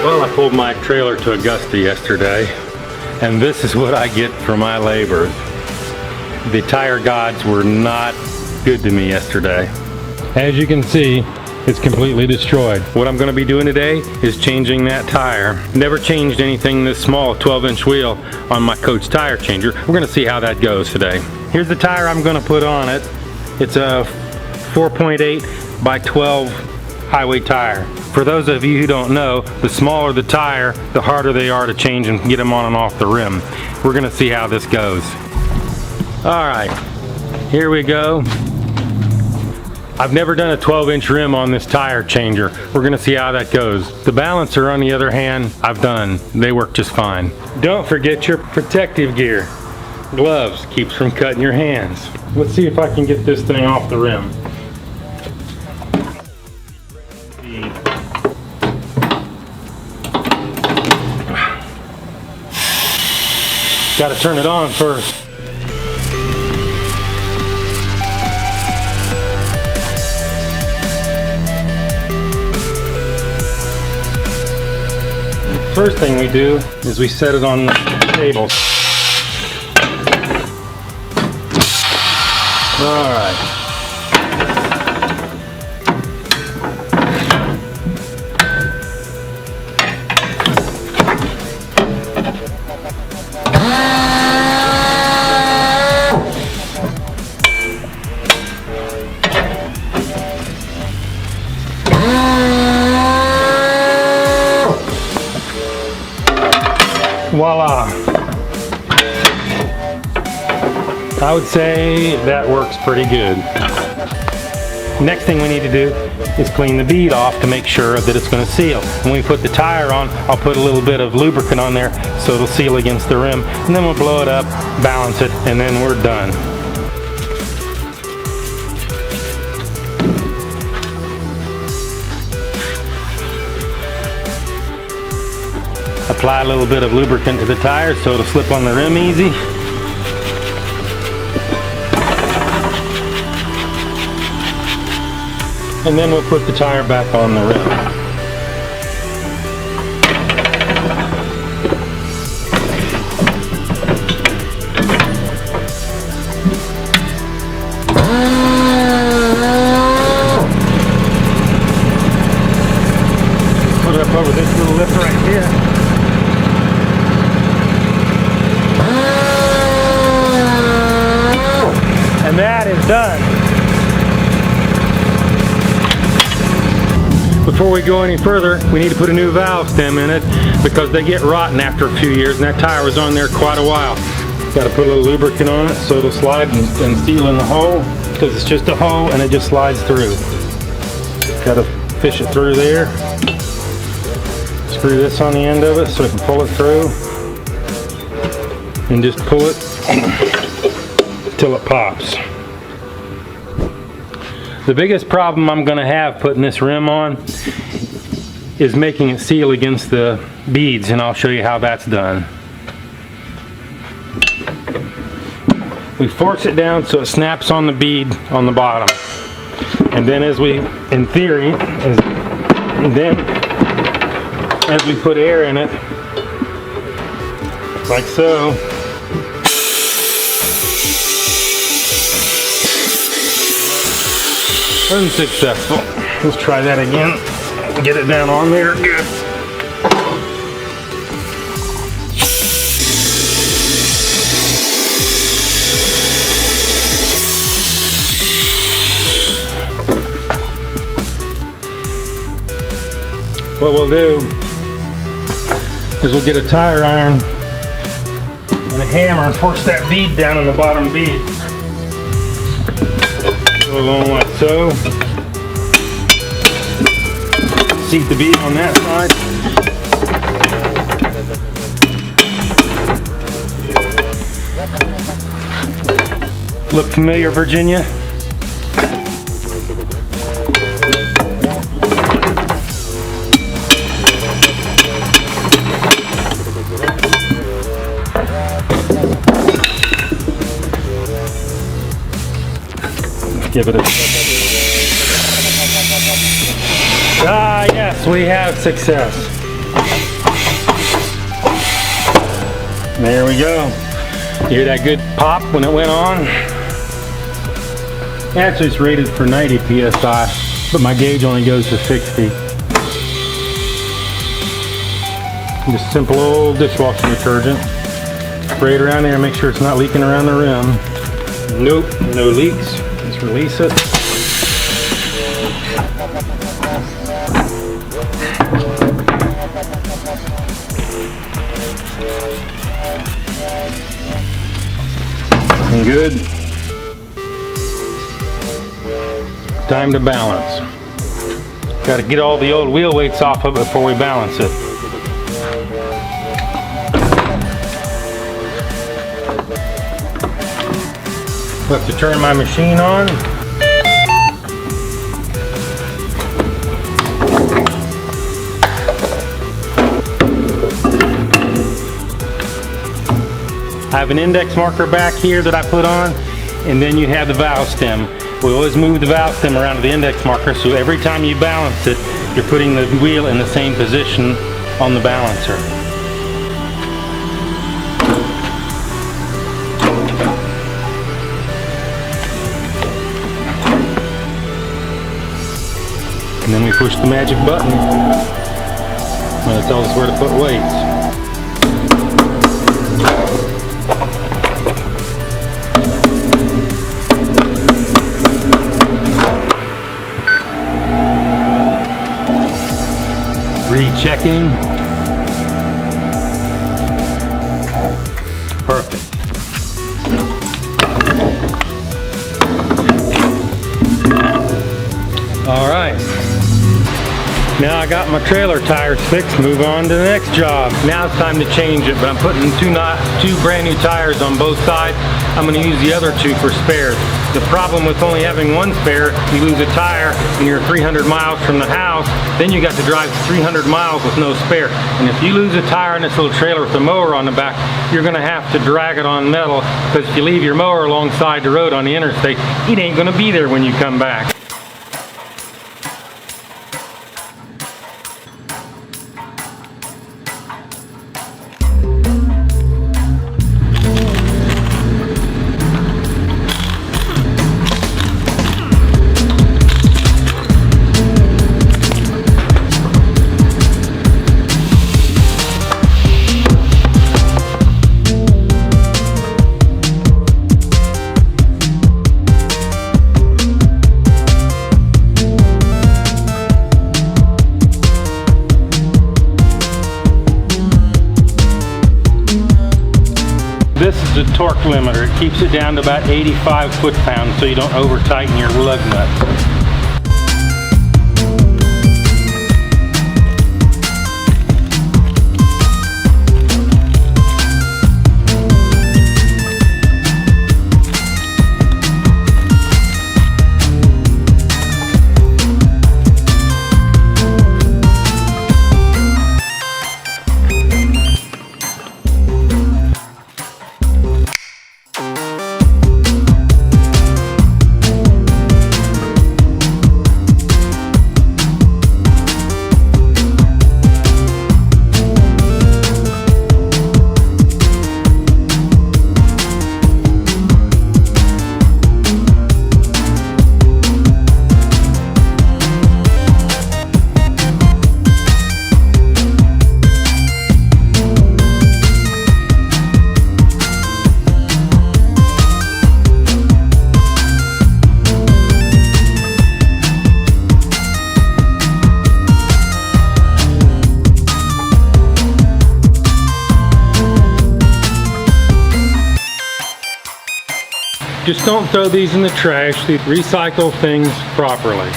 Well, I pulled my trailer to Augusta yesterday, and this is what I get for my labor. The tire gods were not good to me yesterday. As you can see, it's completely destroyed. What I'm going to be doing today is changing that tire. Never changed anything this small, 12-inch wheel on my Coach tire changer. We're going to see how that goes today. Here's the tire I'm going to put on it. It's a 4.8 by 12 highway tire. For those of you who don't know, the smaller the tire, the harder they are to change and get them on and off the rim. We're going to see how this goes. Alright, here we go. I've never done a 12-inch rim on this tire changer. We're going to see how that goes. The balancer, on the other hand, I've done. They work just fine. Don't forget your protective gear. Gloves, keeps from cutting your hands. Let's see if I can get this thing off the rim. Got to turn it on first. First thing we do is we set it on the table. All right. Voila! I would say that works pretty good. Next thing we need to do is clean the bead off to make sure that it's going to seal. When we put the tire on, I'll put a little bit of lubricant on there so it'll seal against the rim, and then we'll blow it up, balance it, and then we're done. Apply a little bit of lubricant to the tire so it'll slip on the rim easy. And then we'll put the tire back on the rim. Put it up over this little lip right here. And that is done. Before we go any further, we need to put a new valve stem in it because they get rotten after a few years, and that tire was on there quite a while. Got to put a little lubricant on it so it'll slide and seal in the hole, because it's just a hole and it just slides through. Got to fish it through there. Screw this on the end of it so it can pull it through, and just pull it till it pops. The biggest problem I'm going to have putting this rim on is making it seal against the beads, and I'll show you how that's done. We force it down so it snaps on the bead on the bottom, and then as we put air in it, like so, unsuccessful. Let's try that again. Get it down on there. Good. What we'll do is we'll get a tire iron and a hammer and force that bead down on the bottom bead. Go along like so. Seat the bead on that side. Look familiar, Virginia? Give it a... Ah, yes, we have success. There we go. You hear that good pop when it went on? Actually, it's rated for 90 psi, but my gauge only goes to 60. Just simple old dishwashing detergent. Spray it around there, make sure it's not leaking around the rim. Nope, no leaks. Just release it. And good. Time to balance. Got to get all the old wheel weights off of it before we balance it. Have to turn my machine on. I have an index marker back here that I put on, and then you have the valve stem. We always move the valve stem around to the index marker, so every time you balance it, you're putting the wheel in the same position on the balancer. And then we push the magic button, and it tells us where to put weights. Rechecking. Perfect. All right. Now I got my trailer tires fixed, move on to the next job. Now it's time to change it, but I'm putting two brand new tires on both sides. I'm going to use the other two for spares. The problem with only having one spare, you lose a tire and you're 300 miles from the house, then you got to drive 300 miles with no spare. And if you lose a tire in this little trailer with a mower on the back, you're going to have to drag it on metal, because if you leave your mower alongside the road on the interstate, it ain't going to be there when you come back. This is the torque limiter. It keeps it down to about 85 foot-pounds so you don't over-tighten your lug nuts. Just don't throw these in the trash. Recycle things properly.